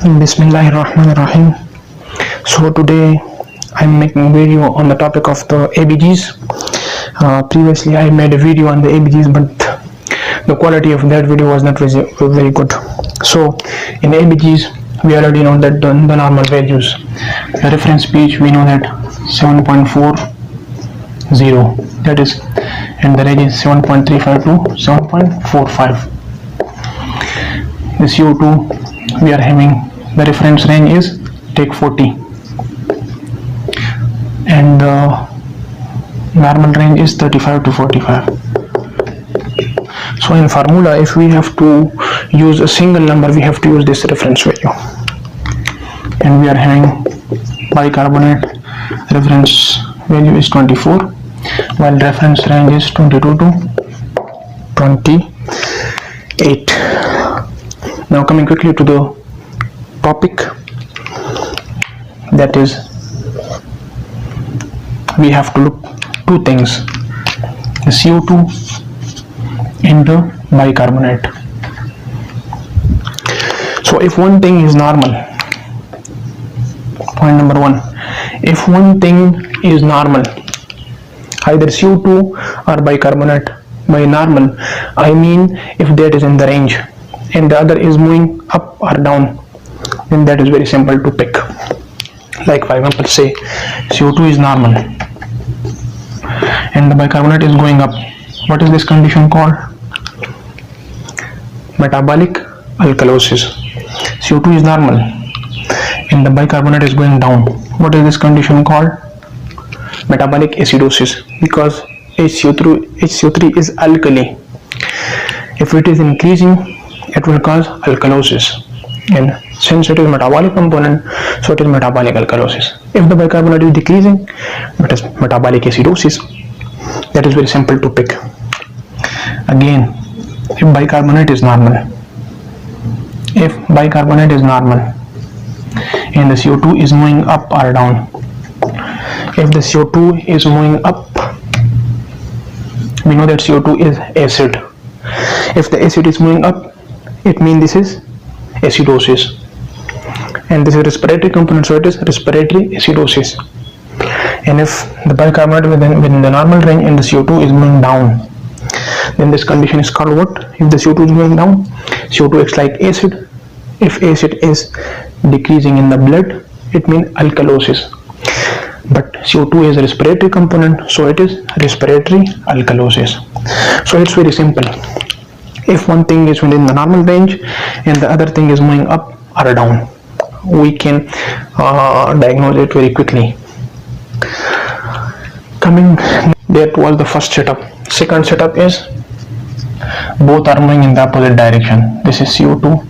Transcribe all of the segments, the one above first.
Bismillahirrahmanirrahim. So today I'm making a video on the topic of the ABGs. Previously I made a video on the ABGs, but the quality of that video was not very good. So in ABGs we already know that the normal values. The reference pH we know that 7.40, that is, and the range is 7.35 to 7.45. The CO2 we are having, the reference range is take 40 and the normal range is 35 to 45. So in formula, if we have to use a single number, we have to use this reference value, and we are having bicarbonate reference value is 24 while reference range is 22 to 28. Now coming quickly to the topic, that is, we have to look two things: the CO2 and the bicarbonate. So if one thing is normal, point number one, if one thing is normal, either CO2 or bicarbonate, by normal I mean if that is in the range and the other is moving up or down, then that is very simple to pick. Like for example, say CO2 is normal and the bicarbonate is going up. What is this condition called? Metabolic alkalosis. CO2 is normal and the bicarbonate is going down. What is this condition called? Metabolic acidosis, because HCO3 is alkali. If it is increasing, it will cause alkalosis, and since it is metabolic component, so it is metabolic alkalosis. If the bicarbonate is decreasing, it is metabolic acidosis. That is very simple to pick. Again, if bicarbonate is normal and the CO2 is moving up or down, if the CO2 is moving up, we know that CO2 is acid. If the acid is moving up, it means this is acidosis, and this is respiratory component, so it is respiratory acidosis. And if the bicarbonate within the normal range and the CO2 is moving down, then this condition is called what? If the CO2 is moving down, CO2 acts like acid. If acid is decreasing in the blood, it means alkalosis. But CO2 is a respiratory component, so it is respiratory alkalosis. So it's very simple. If one thing is within the normal range and the other thing is moving up or down, we can diagnose it very quickly. That was the first setup. Second setup is both are moving in the opposite direction. This is CO2,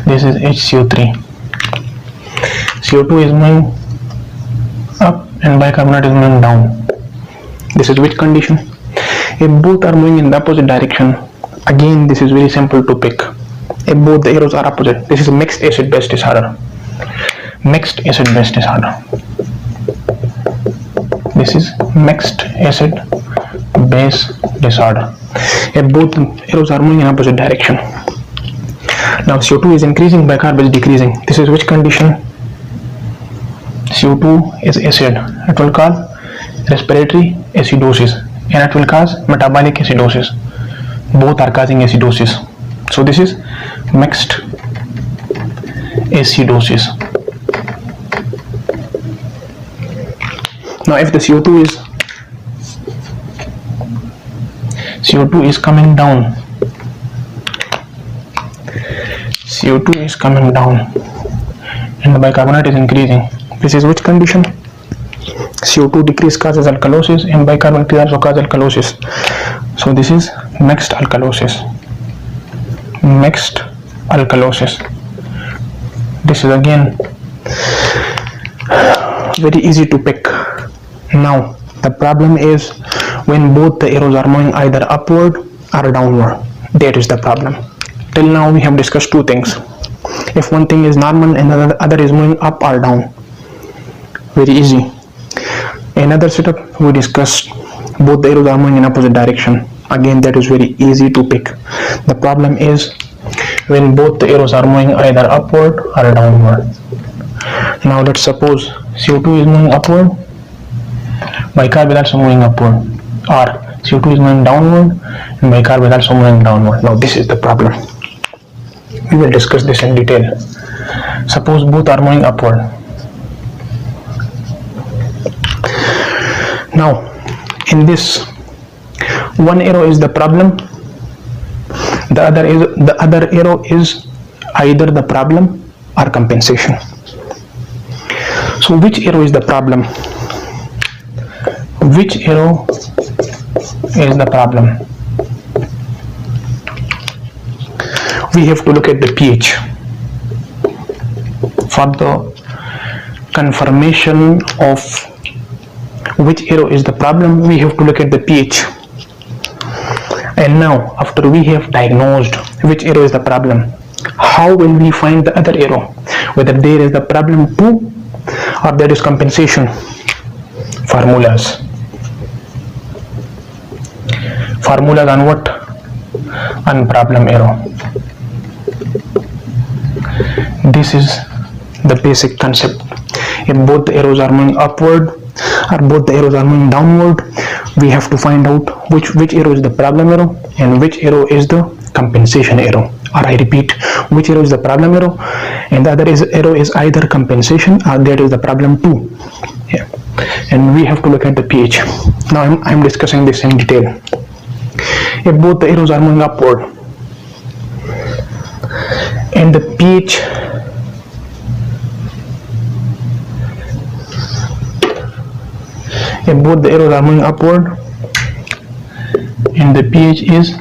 this is HCO3. CO2 is moving up and bicarbonate is moving down. This is which condition? If both are moving in the opposite direction, again this is very simple to pick. If both the arrows are opposite, this is a mixed acid base disorder. Mixed acid base disorder. This is mixed acid base disorder. If both arrows are moving in opposite direction. Now CO2 is increasing, bicarb is decreasing. This is which condition? CO2 is acid. It will cause respiratory acidosis and it will cause metabolic acidosis. Both are causing acidosis. So this is mixed acidosis. Now if the CO2 is coming down, CO2 is coming down and the bicarbonate is increasing. This is which condition? CO2 decrease causes alkalosis and bicarbonate also causes alkalosis. So this is mixed alkalosis. Mixed alkalosis. This is again very easy to pick. Now the problem is when both the arrows are moving either upward or downward. That is the problem. Till now we have discussed two things. If one thing is normal and the other is moving up or down, very easy. Another setup we discussed, both the arrows are moving in opposite direction. Again, that is very easy to pick. The problem is when both the arrows are moving either upward or downward. Now let's suppose CO2 is moving upward, bicarb is also moving upward, or CO2 is moving downward and bicarb is also moving downward. Now this is the problem. We will discuss this in detail. Suppose both are moving upward. Now in this, one arrow is the problem, the other arrow is either the problem or compensation. So which arrow is the problem? Which arrow is the problem? We have to look at the pH. For the confirmation of which arrow is the problem, we have to look at the pH. And now after we have diagnosed which arrow is the problem, how will we find the other arrow, whether there is the problem too or there is compensation? Formulas on what? On problem arrow. This is the basic concept. If both the arrows are moving upward or both the arrows are moving downward, we have to find out which arrow is the problem arrow and which arrow is the compensation arrow. Or I repeat, which arrow is the problem arrow and the other arrow is either compensation or that is the problem too. Yeah. And we have to look at the pH. Now I'm discussing this in detail. If both the arrows are moving upward and the pH if both the arrows are moving upward and the pH is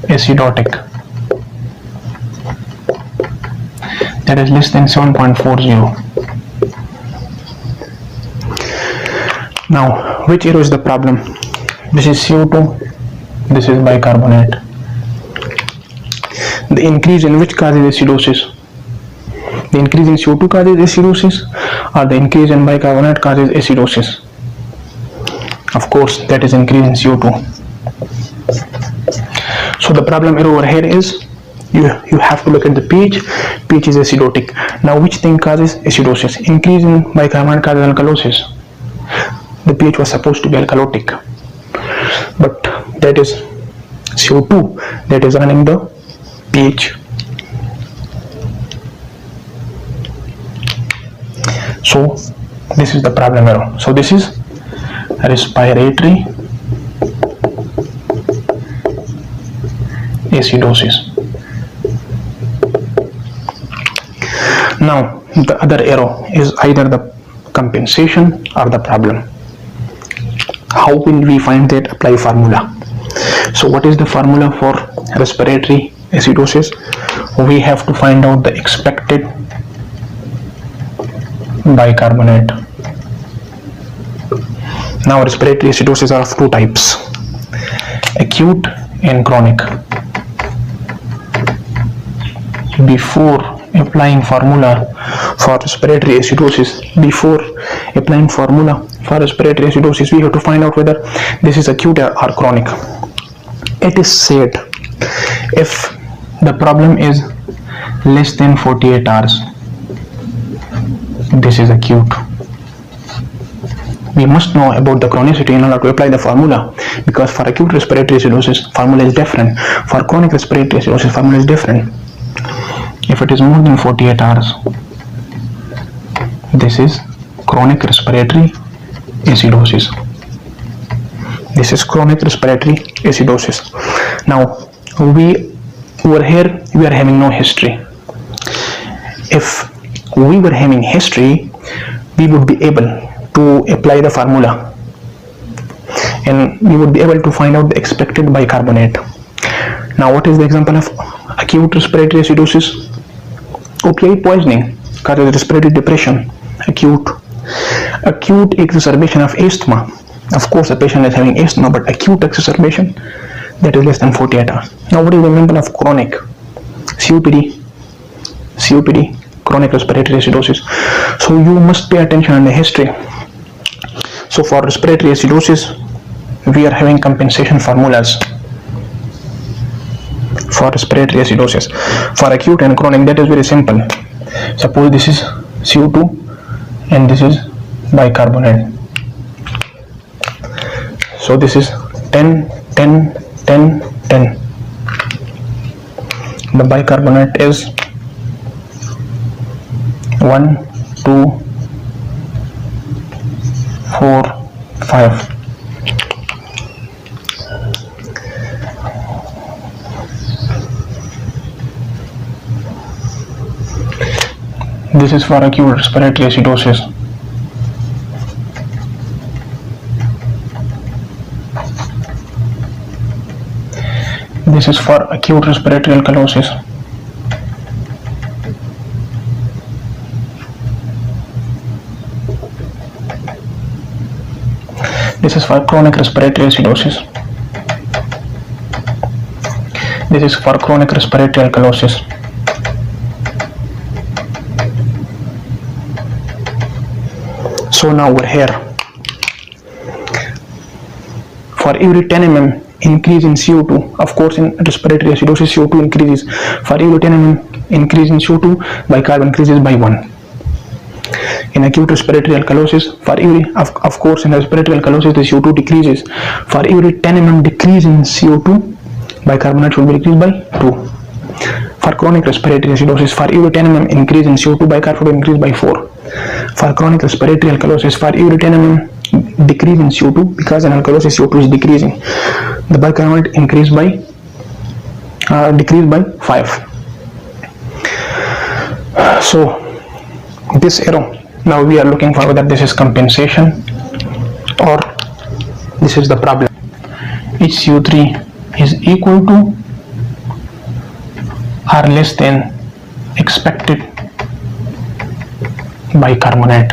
acidotic, that is less than 7.40. Now which arrow is the problem? This is CO2, this is bicarbonate. The increase in which causes acidosis? The increase in CO2 causes acidosis or the increase in bicarbonate causes acidosis? Of course, that is increase in CO2. So the problem arrow over here is you have to look at the pH. pH is acidotic. Now which thing causes acidosis? Increase in bicarbonate causes alkalosis. The pH was supposed to be alkalotic, but that is CO2 that is running the pH. So this is the problem arrow. So this is respiratory acidosis. Now the other arrow is either the compensation or the problem. How will we find that? Apply formula. So what is the formula for respiratory acidosis? We have to find out the expected bicarbonate. Now respiratory acidosis are of two types, acute and chronic. Before applying formula for respiratory acidosis, we have to find out whether this is acute or chronic. It is said if the problem is less than 48 hours, this is acute. We must know about the chronicity in order to apply the formula, because for acute respiratory acidosis formula is different, for chronic respiratory acidosis formula is different. If it is more than 48 hours, this is chronic respiratory acidosis. This is chronic respiratory acidosis. Now over here we are having no history. If we were having history, we would be able to apply the formula and we would be able to find out the expected bicarbonate. Now what is the example of acute respiratory acidosis? Opioid poisoning causes respiratory depression. Acute exacerbation of asthma. Of course the patient is having asthma, but acute exacerbation, that is less than 48 hours. Now what is the example of chronic? COPD, chronic respiratory acidosis. So you must pay attention on the history. So for respiratory acidosis, we are having compensation formulas. For for respiratory acidosis. For acute and chronic, that is very simple. Suppose this is CO2 and this is bicarbonate. So this is 10, 10, 10, 10. The bicarbonate is 1, 2, 4, 5. This is for acute respiratory acidosis. This is for acute respiratory alkalosis. This is for chronic respiratory acidosis. This is for chronic respiratory alkalosis. So now we're here. For every 10 mm increase in CO2, of course in respiratory acidosis CO2 increases. For every 10 mm increase in CO2, bicarb increases by 1. In acute respiratory alkalosis, for every, of course in respiratory alkalosis the CO2 decreases. For every 10 mm decrease in CO2, bicarbonate will be decreased by 2. For chronic respiratory acidosis, for every 10 mm increase in CO2, bicarb will increase by 4. For chronic respiratory alkalosis, for every 10 mm decrease in CO2, because in alkalosis CO2 is decreasing, the bicarbonate decrease by 5. So this arrow, now we are looking for whether this is compensation or this is the problem. HCO3 is equal to or less than expected bicarbonate.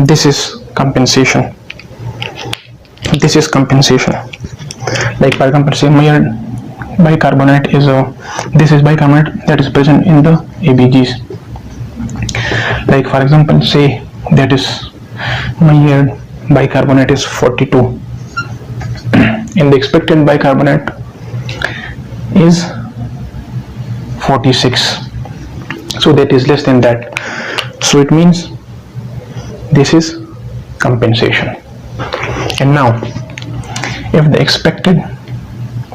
This is compensation. This is compensation. Like for example, say my bicarbonate is this is bicarbonate that is present in the ABGs. Like for example, say that is my bicarbonate is 42 and the expected bicarbonate is 46. So that is less than that. So it means this is compensation. And now if the expected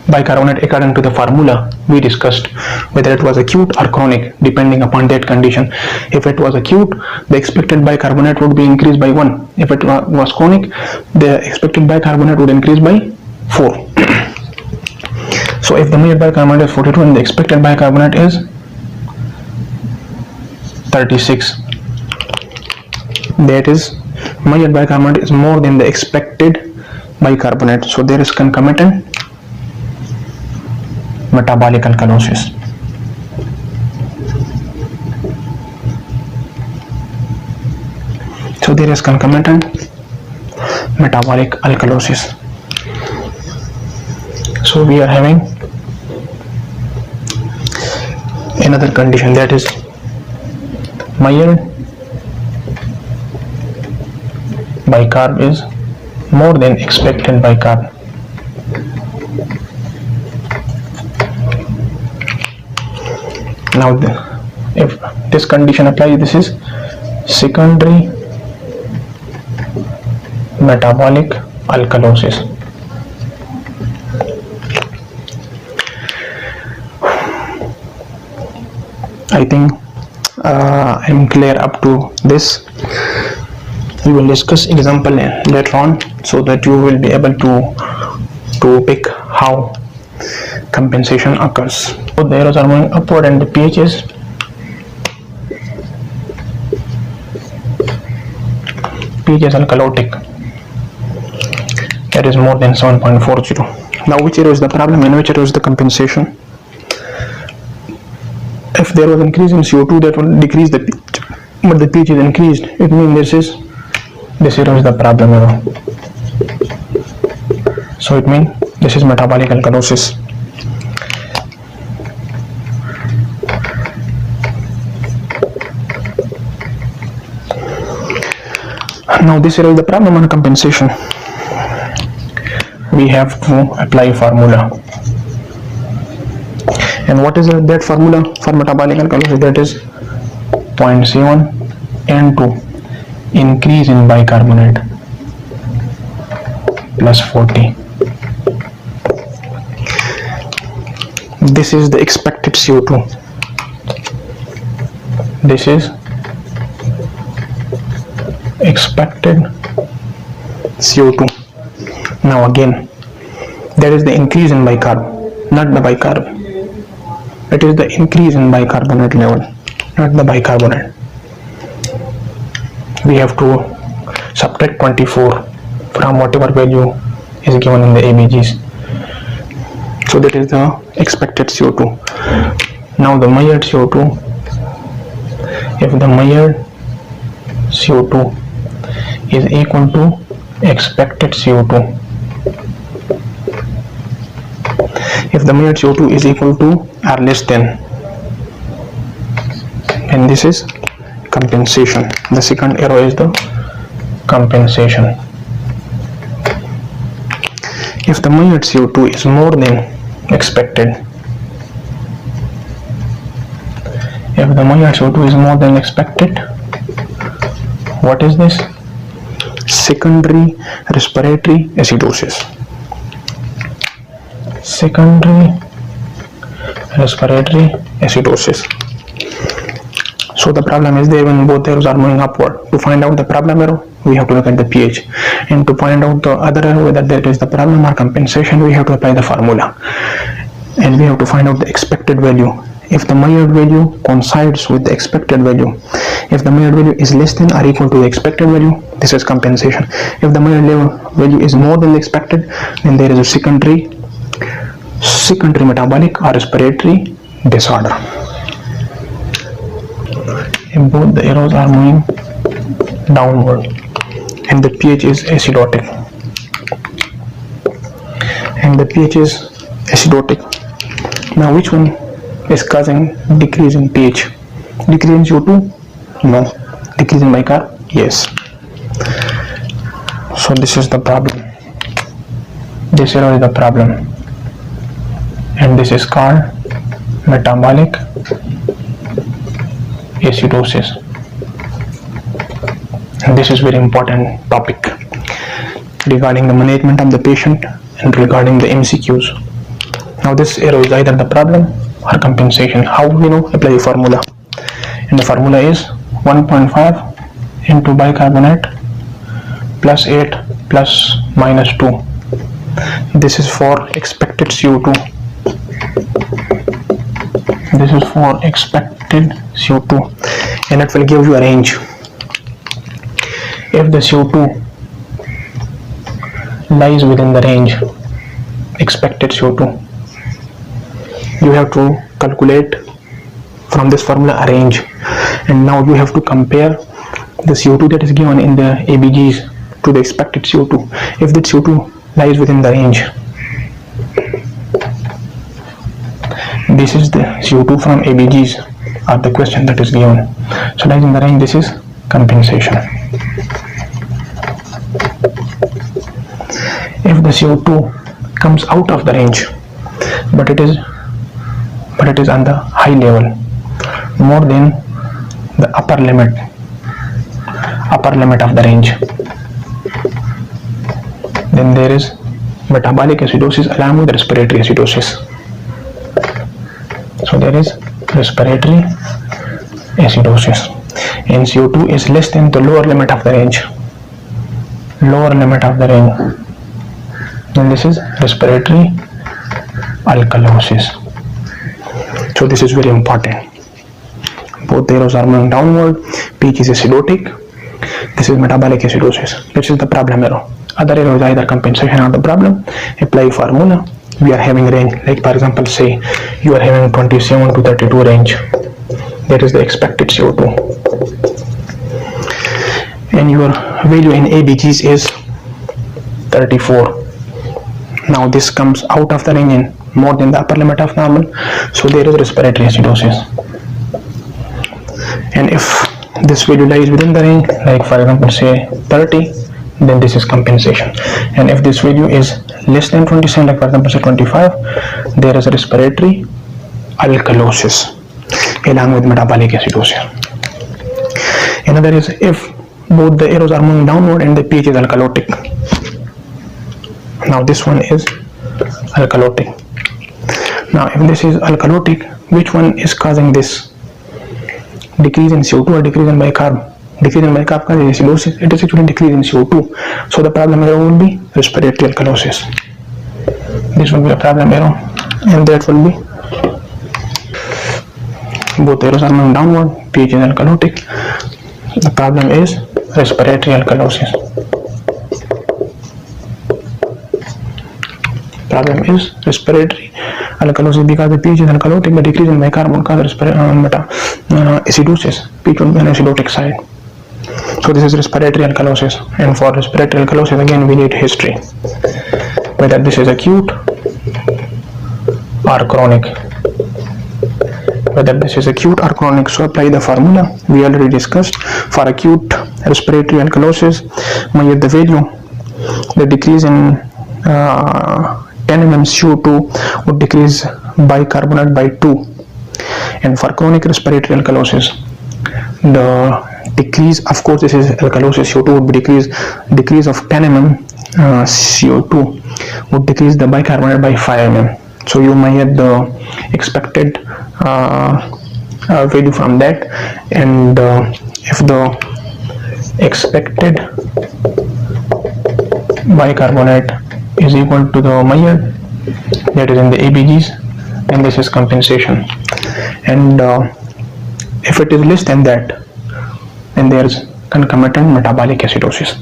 bicarbonate according to the formula we discussed, whether it was acute or chronic depending upon that condition. If it was acute, the expected bicarbonate would be increased by 1. If it was chronic, the expected bicarbonate would increase by 4. So if the measured bicarbonate is 42 and the expected bicarbonate is 36, that is measured bicarbonate is more than the expected bicarbonate, so there is concomitant metabolic alkalosis. So there is concomitant metabolic alkalosis. So we are having another condition, that is measured bicarb is more than expected bicarb. Now if this condition applies, this is secondary metabolic alkalosis. I think I'm clear up to this. We will discuss example later on so that you will be able to pick how compensation occurs. So the arrows are moving upward and the pH is alkalotic, that is more than 7.40. Now which arrow is the problem and which arrow is the compensation? If there was increase in CO2, that will decrease the pH, but the pH is increased, it means this arrow is the problem arrow. So it means this is metabolic alkalosis. Now this arrow is the problem on compensation. We have to apply formula. And what is that formula for metabolic alkalosis? That is 0.7 N2 increase in bicarbonate plus 40. This is the expected CO2. This is expected CO2. Now again, that is the increase in bicarb, not the bicarb. It is the increase in bicarbonate level, not the bicarbonate. We have to subtract 24 from whatever value is given in the ABGs. So that is the expected CO2. Now the measured CO2, if the measured CO2 is equal to expected CO2, if the measured CO2 is equal to or less than, and this is compensation. The second arrow is the compensation. If the measured CO2 is more than expected, if the measured CO2 is more than expected, what is this? Secondary respiratory acidosis. Secondary respiratory acidosis. So the problem is there when both arrows are moving upward. To find out the problem arrow, we have to look at the pH, and to find out the other arrow whether that is the problem or compensation, we have to apply the formula, and we have to find out the expected value. If the measured value coincides with the expected value, if the measured value is less than or equal to the expected value, this is compensation. If the measured value is more than the expected, then there is a secondary metabolic or respiratory disorder. And both the arrows are moving downward, and the pH is acidotic, and the pH is acidotic. Now which one is causing decrease in pH? Decrease in CO2? No. Decrease in bicarb? Yes. So this is the problem. This arrow is the problem, and this is called metabolic acidosis. And this is very important topic regarding the management of the patient and regarding the MCQs. Now this arrow is either the problem or compensation. How we know? Apply the formula, and the formula is 1.5 into bicarbonate plus 8 plus minus 2. This is for expected CO2. This is for expected CO2, and it will give you a range. If the CO2 lies within the range expected CO2, you have to calculate from this formula a range, and now you have to compare the CO2 that is given in the ABGs to the expected CO2. If the CO2 lies within the range, this is the CO2 from ABGs or the question that is given. So lies in the range, this is compensation. If the CO2 comes out of the range, but it is on the high level, more than the upper limit of the range, then there is metabolic acidosis along with respiratory acidosis. So there is respiratory acidosis, and CO2 is less than the lower limit of the range. Then this is respiratory alkalosis. So this is very important. Both arrows are moving downward. pH is acidotic. This is metabolic acidosis. This is the problem arrow. Other arrow is either compensation or the problem. Apply formula. We are having range, like for example, say you are having 27 to 32 range. That is the expected CO2, and your value in ABGs is 34. Now this comes out of the range and more than the upper limit of normal, so there is respiratory acidosis. And if this value lies within the range, like for example say 30, then this is compensation. And if this value is less than 27, like for example say 25, there is a respiratory alkalosis along with metabolic acidosis. Another is if both the arrows are moving downward and the pH is alkalotic. Now this one is alkalotic. Now if this is alkalotic, which one is causing this decrease in CO2 or decrease in bicarb? Decrease in bicarb causes acidosis. It is actually decrease in CO2. So the problem arrow will be respiratory alkalosis. This will be a problem arrow, and that will be both arrows are moving downward, pH is alkalotic. The problem is respiratory alkalosis. Problem is respiratory alkalosis because the pH is alkalotic, but decrease in bicarb will cause acidosis. pH will be on acidotic side. So this is respiratory alkalosis, and for respiratory alkalosis again we need history, whether this is acute or chronic. Whether this is acute or chronic. So apply the formula we already discussed. For acute respiratory alkalosis, the value, the decrease in 10 mm CO2 would decrease bicarbonate by 2, and for chronic respiratory alkalosis, the decrease, of course this is alkalosis, CO2 would be decrease of 10 mm CO2 would decrease the bicarbonate by 5 mm. So you may get the expected value from that, and if the expected bicarbonate is equal to the Maillard, that is in the ABGs, then this is compensation, and if it is less than that, then there is concomitant metabolic acidosis.